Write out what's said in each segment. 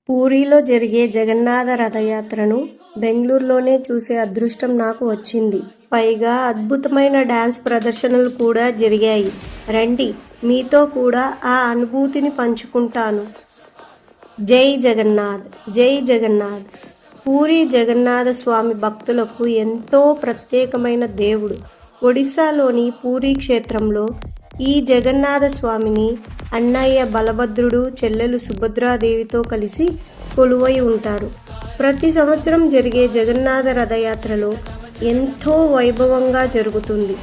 పూరీలో జరిగే జగన్నాథ రథయాత్రను బెంగళూరులోనే చూసే అదృష్టం నాకు వచ్చింది. పైగా అద్భుతమైన డాన్స్ ప్రదర్శనలు కూడా జరిగాయి. రండి, మీతో కూడా ఆ అనుభూతిని పంచుకుంటాను. జై జగన్నాథ్, జై జగన్నాథ్. పూరీ జగన్నాథ స్వామి భక్తులకు ఎంతో ప్రత్యేకమైన దేవుడు. ఒడిశాలోని పూరీ క్షేత్రంలో ఈ జగన్నాథ స్వామిని అన్నయ్య బలభద్రుడు, చెల్లెలు సుభద్రాదేవితో కలిసి కొలువై ఉంటారు. ప్రతి సంవత్సరం జరిగే జగన్నాథ రథయాత్రలో ఎంతో వైభవంగా జరుగుతుంది.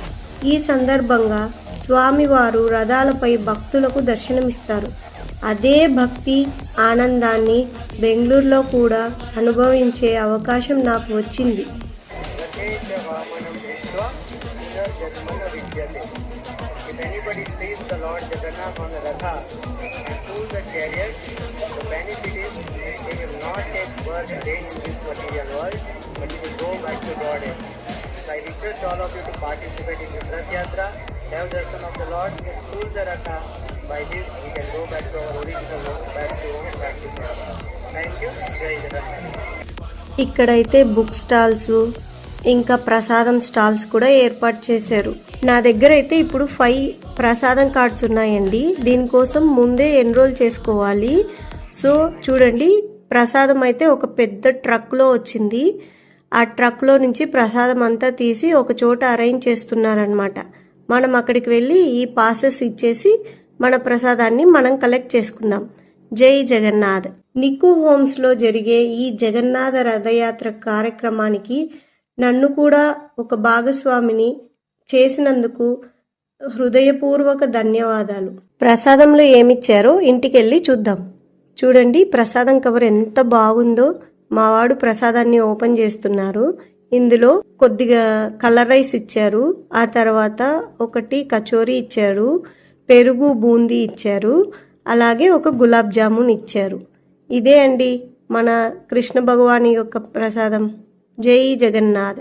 ఈ సందర్భంగా స్వామివారు రథాలపై భక్తులకు దర్శనమిస్తారు. అదే భక్తి ఆనందాన్ని బెంగళూరులో కూడా అనుభవించే అవకాశం నాకు వచ్చింది. If anybody sees the Lord Jagannath on the Ratha and pulls the chariot, the benefit is they will not take birth again in this material world, but they will go back to Godhead. So I request all of you to participate in this Rath Yatra, have darshan of the Lord, pull the Ratha. By this we can go back to our original home, back to home, back to God. Thank you. Jai Jagannath. ఇక్కడైతే book stalls ఇంకా ప్రసాదం stalls కూడా ఏర్పాటు చేశారు. నా దగ్గర అయితే ఇప్పుడు 5 ప్రసాదం కార్డ్స్ ఉన్నాయండి. దీనికోసం ముందే ఎన్రోల్ చేసుకోవాలి. సో చూడండి, ప్రసాదం అయితే ఒక పెద్ద ట్రక్లో వచ్చింది. ఆ ట్రక్లో నుంచి ప్రసాదం అంతా తీసి ఒక చోట అరేంజ్ చేస్తున్నారనమాట. మనం అక్కడికి వెళ్ళి ఈ పాసెస్ ఇచ్చేసి మన ప్రసాదాన్ని మనం కలెక్ట్ చేసుకుందాం. జై జగన్నాథ్. నిక్కు హోమ్స్లో జరిగే ఈ జగన్నాథ రథయాత్ర కార్యక్రమానికి నన్ను కూడా ఒక భాగస్వామిని చేసినందుకు హృదయపూర్వక ధన్యవాదాలు. ప్రసాదంలో ఏమిచ్చారో ఇంటికెళ్ళి చూద్దాం. చూడండి, ప్రసాదం కవర్ ఎంత బాగుందో. మావాడు ప్రసాదాన్ని ఓపెన్ చేస్తున్నారు. ఇందులో కొద్దిగా కలర్ రైస్ ఇచ్చారు, ఆ తర్వాత ఒకటి కచోరీ ఇచ్చారు, పెరుగు బూందీ ఇచ్చారు, అలాగే ఒక గులాబ్ జామున్ ఇచ్చారు. ఇదే అండి మన కృష్ణ భగవాని యొక్క ప్రసాదం. జై జగన్నాథ్.